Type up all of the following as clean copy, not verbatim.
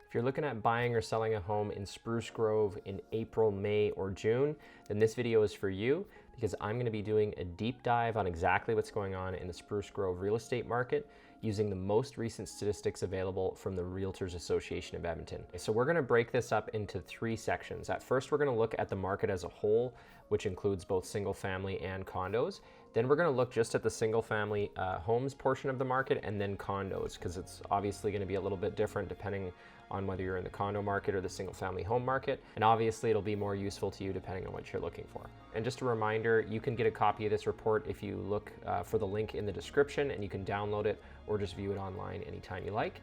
If you're looking at buying or selling a home in Spruce Grove in April, May, or June, then this video is for you because I'm going to be doing a deep dive on exactly what's going on in the Spruce Grove real estate market using the most recent statistics available from the Realtors Association of Edmonton. So we're going to break this up into three sections. At first, we're going to look at the market as a whole, which includes both single family and condos. Then we're going to look just at the single family homes portion of the market and then condos, because it's obviously going to be a little bit different depending on whether you're in the condo market or the single family home market. And obviously it'll be more useful to you depending on what you're looking for. And just a reminder, you can get a copy of this report if you look for the link in the description, and you can download it or just view it online anytime you like.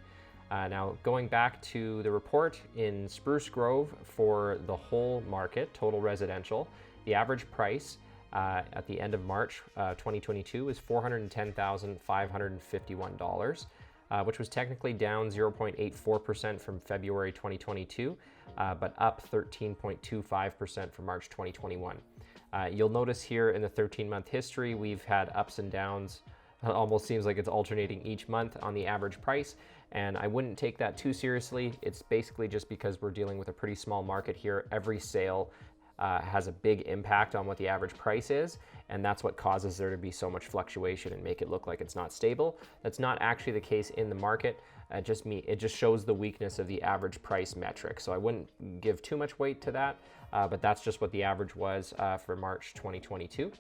Now, going back to the report in Spruce Grove for the whole market, total residential, the average price at the end of March 2022 is $410,551. Which was technically down 0.84% from February 2022, but up 13.25% from March 2021. You'll notice here in the 13-month history, we've had ups and downs. It almost seems like it's alternating each month on the average price, and I wouldn't take that too seriously. It's basically just because we're dealing with a pretty small market here. Every sale has a big impact on what the average price is, and that's what causes there to be so much fluctuation and make it look like it's not stable. That's not actually the case in the market. It just shows the weakness of the average price metric. So I wouldn't give too much weight to that, but that's just what the average was for March 2022.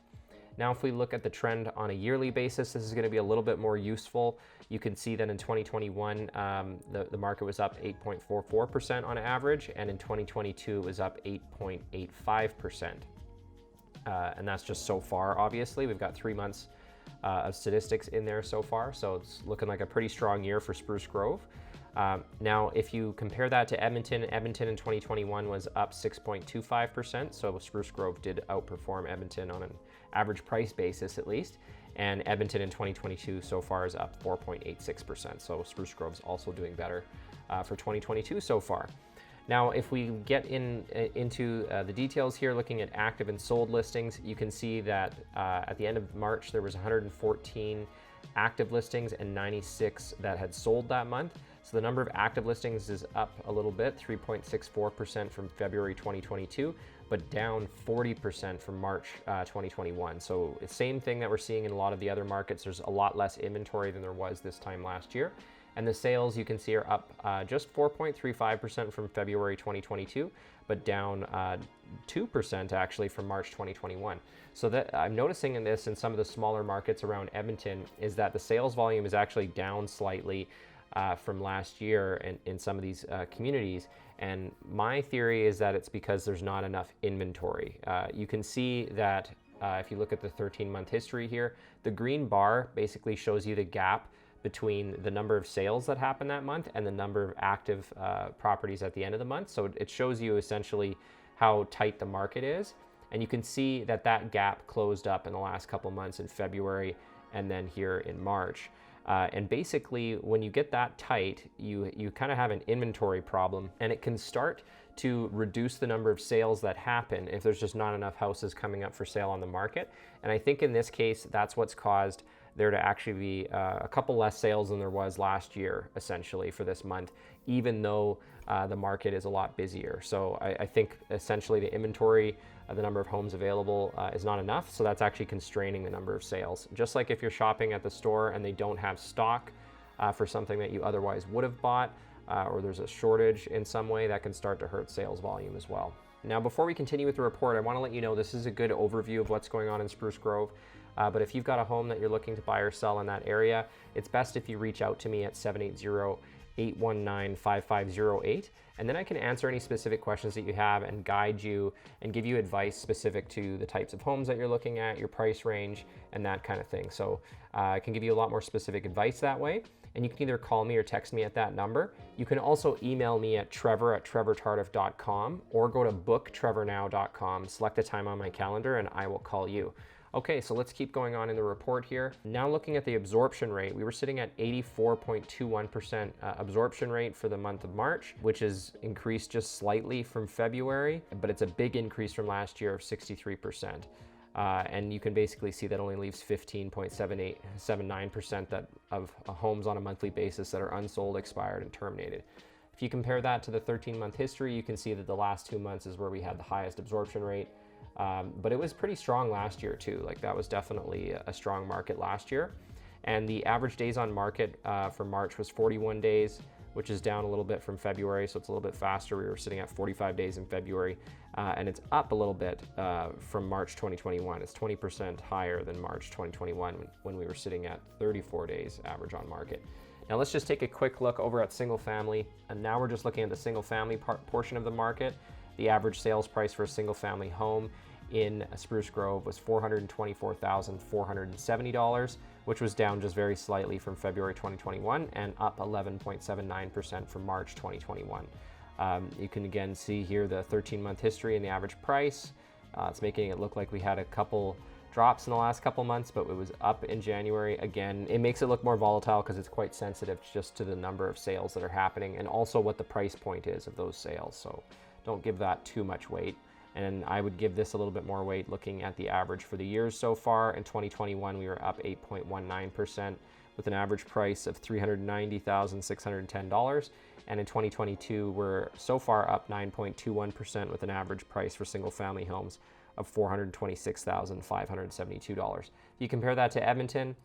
Now, if we look at the trend on a yearly basis, this is going to be a little bit more useful. You can see that in 2021, the market was up 8.44% on average, and in 2022, it was up 8.85%. And that's just so far, obviously. We've got 3 months of statistics in there so far, so it's looking like a pretty strong year for Spruce Grove. Now, if you compare that to Edmonton in 2021 was up 6.25%, so Spruce Grove did outperform Edmonton on an average price basis at least, and Edmonton in 2022 so far is up 4.86%, so Spruce Grove's also doing better for 2022 so far. Now, if we get into the details here, looking at active and sold listings, you can see that at the end of March, there was 114 active listings and 96 that had sold that month. So the number of active listings is up a little bit, 3.64% from February 2022, but down 40% from March 2021. So it's the same thing that we're seeing in a lot of the other markets. There's a lot less inventory than there was this time last year. And the sales you can see are up just 4.35% from February 2022, but down 2% actually from March 2021. So that I'm noticing in this in some of the smaller markets around Edmonton is that the sales volume is actually down slightly from last year in some of these communities. And my theory is that it's because there's not enough inventory. You can see that if you look at the 13-month history here, the green bar basically shows you the gap between the number of sales that happened that month and the number of active properties at the end of the month. So it shows you essentially how tight the market is. And you can see that that gap closed up in the last couple months in February and then here in March. And basically, when you get that tight, you kind of have an inventory problem, and it can start to reduce the number of sales that happen if there's just not enough houses coming up for sale on the market. And I think in this case, that's what's caused there to actually be a couple less sales than there was last year, essentially, for this month, even though the market is a lot busier. So I think essentially the inventory, the number of homes available is not enough, so that's actually constraining the number of sales. Just like if you're shopping at the store and they don't have stock for something that you otherwise would have bought, or there's a shortage in some way, that can start to hurt sales volume as well. Now, before we continue with the report, I want to let you know this is a good overview of what's going on in Spruce Grove. But if you've got a home that you're looking to buy or sell in that area, it's best if you reach out to me at 780-819-5508. And then I can answer any specific questions that you have and guide you and give you advice specific to the types of homes that you're looking at, your price range, and that kind of thing. So I can give you a lot more specific advice that way. And you can either call me or text me at that number. You can also email me at trevor@trevortardif.com or go to booktrevornow.com, select a time on my calendar, and I will call you. Okay, so let's keep going on in the report here. Now looking at the absorption rate, we were sitting at 84.21% absorption rate for the month of March, which is increased just slightly from February, but it's a big increase from last year of 63%. And you can basically see that only leaves 15.79% of homes on a monthly basis that are unsold, expired, and terminated. If you compare that to the 13-month history, you can see that the last 2 months is where we had the highest absorption rate. But it was pretty strong last year too. Like that was definitely a strong market last year. And the average days on market for March was 41 days, which is down a little bit from February, so it's a little bit faster. We were sitting at 45 days in February, and it's up a little bit from March 2021. It's 20% higher than March 2021 when we were sitting at 34 days average on market. Now let's just take a quick look over at single family, and now we're just looking at the single family portion of the market. The average sales price for a single family home in Spruce Grove was $424,470, which was down just very slightly from February 2021 and up 11.79% from March 2021. You can again see here the 13-month history and the average price. It's making it look like we had a couple drops in the last couple months, but it was up in January. Again, it makes it look more volatile because it's quite sensitive just to the number of sales that are happening and also what the price point is of those sales. So don't give that too much weight. And I would give this a little bit more weight looking at the average for the years so far. In 2021, we were up 8.19% with an average price of $390,610. And in 2022, we're so far up 9.21% with an average price for single family homes of $426,572. If you compare that to Edmonton,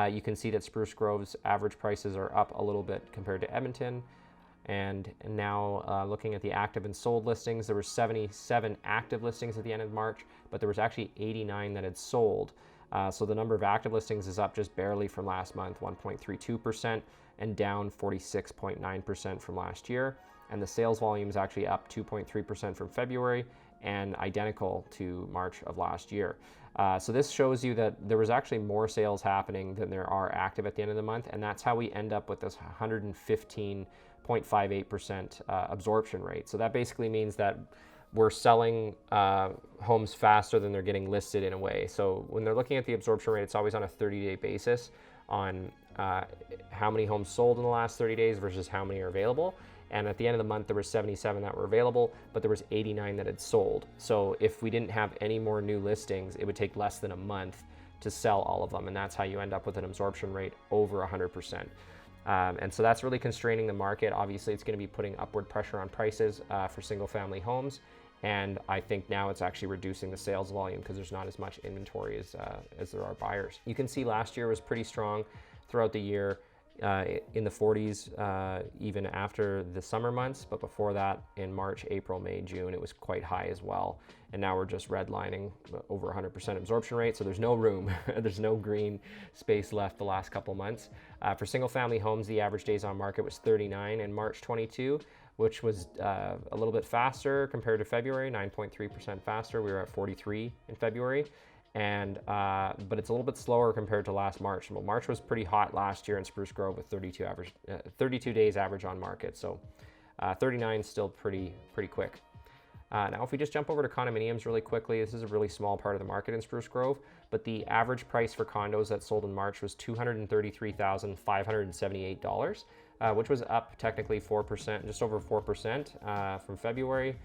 you can see that Spruce Grove's average prices are up a little bit compared to Edmonton. And now looking at the active and sold listings, there were 77 active listings at the end of March, but there was actually 89 that had sold. So the number of active listings is up just barely from last month, 1.32%, and down 46.9% from last year. And the sales volume is actually up 2.3% from February and identical to March of last year. So this shows you that there was actually more sales happening than there are active at the end of the month, and that's how we end up with this 115.58% absorption rate. So that basically means that we're selling homes faster than they're getting listed in a way. So when they're looking at the absorption rate, it's always on a 30-day basis on how many homes sold in the last 30 days versus how many are available. And at the end of the month, there were 77 that were available, but there was 89 that had sold. So if we didn't have any more new listings, it would take less than a month to sell all of them. And that's how you end up with an absorption rate over 100%. And so that's really constraining the market. Obviously, it's going to be putting upward pressure on prices for single family homes. And I think now it's actually reducing the sales volume because there's not as much inventory as there are buyers. You can see last year was pretty strong throughout the year. In the 40s even after the summer months, but before that in March, April, May, June, it was quite high as well. And now we're just redlining over 100% absorption rate, so there's no room, there's no green space left the last couple months. For single family homes, the average days on market was 39 in March 22, which was a little bit faster compared to February, 9.3% faster. We were at 43 in February. And but it's a little bit slower compared to last March. Well, March was pretty hot last year in Spruce Grove with 32 days average on market. So 39 is still pretty quick. Now, if we just jump over to condominiums really quickly, this is a really small part of the market in Spruce Grove, but the average price for condos that sold in March was $233,578, which was up technically 4%, just over 4% from February.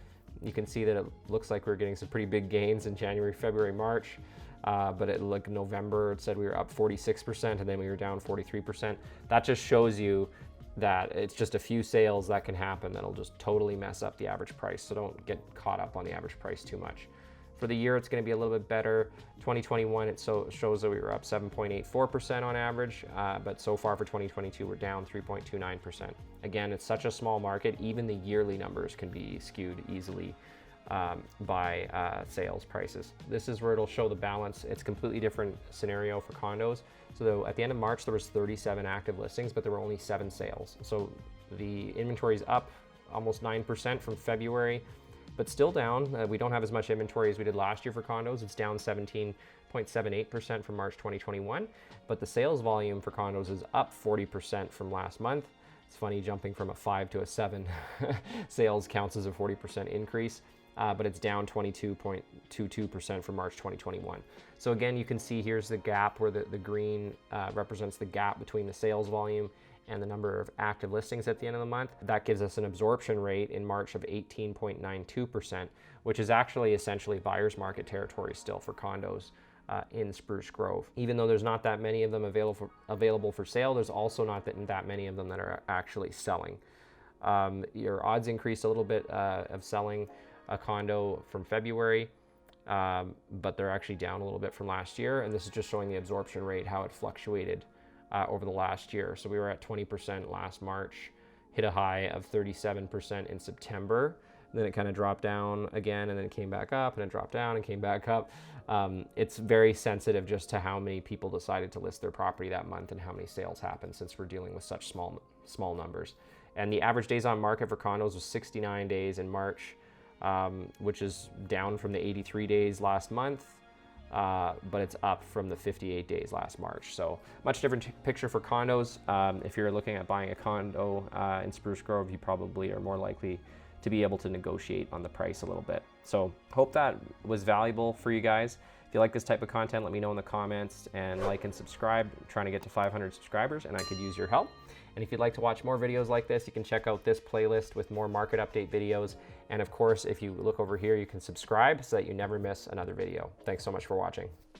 You can see that it looks like we're getting some pretty big gains in January, February, March, but like November, it said we were up 46% and then we were down 43%. That just shows you that it's just a few sales that can happen that'll just totally mess up the average price. So don't get caught up on the average price too much. For the year, it's going to be a little bit better. 2021, it shows that we were up 7.84% on average, but so far for 2022, we're down 3.29%. Again, it's such a small market, even the yearly numbers can be skewed easily by sales prices. This is where it'll show the balance. It's a completely different scenario for condos. So at the end of March, there was 37 active listings, but there were only 7 sales. So the inventory is up almost 9% from February, but still down. We don't have as much inventory as we did last year for condos. It's down 17.78% from March 2021, but the sales volume for condos is up 40% from last month. It's funny, jumping from a 5 to a 7 sales counts as a 40% increase, but it's down 22.22% from March 2021. So again, you can see here's the gap where the green represents the gap between the sales volume and the number of active listings at the end of the month. That gives us an absorption rate in March of 18.92%, which is actually essentially buyer's market territory still for condos in Spruce Grove. Even though there's not that many of them available for sale, there's also not that many of them that are actually selling. Your odds increased a little bit of selling a condo from February, but they're actually down a little bit from last year. And this is just showing the absorption rate, how it fluctuated over the last year. So we were at 20% last March, hit a high of 37% in September. Then it kind of dropped down again, and then it came back up, and it dropped down and came back up. It's very sensitive just to how many people decided to list their property that month and how many sales happened, since we're dealing with such small numbers. And the average days on market for condos was 69 days in March, which is down from the 83 days last month, but it's up from the 58 days last March. So much different picture for condos. If you're looking at buying a condo in Spruce Grove, you probably are more likely to be able to negotiate on the price a little bit. So hope that was valuable for you guys. If you like this type of content, let me know in the comments, and like and subscribe. I'm trying to get to 500 subscribers, and I could use your help. And if you'd like to watch more videos like this, you can check out this playlist with more market update videos. And of course, if you look over here, you can subscribe so that you never miss another video. Thanks so much for watching.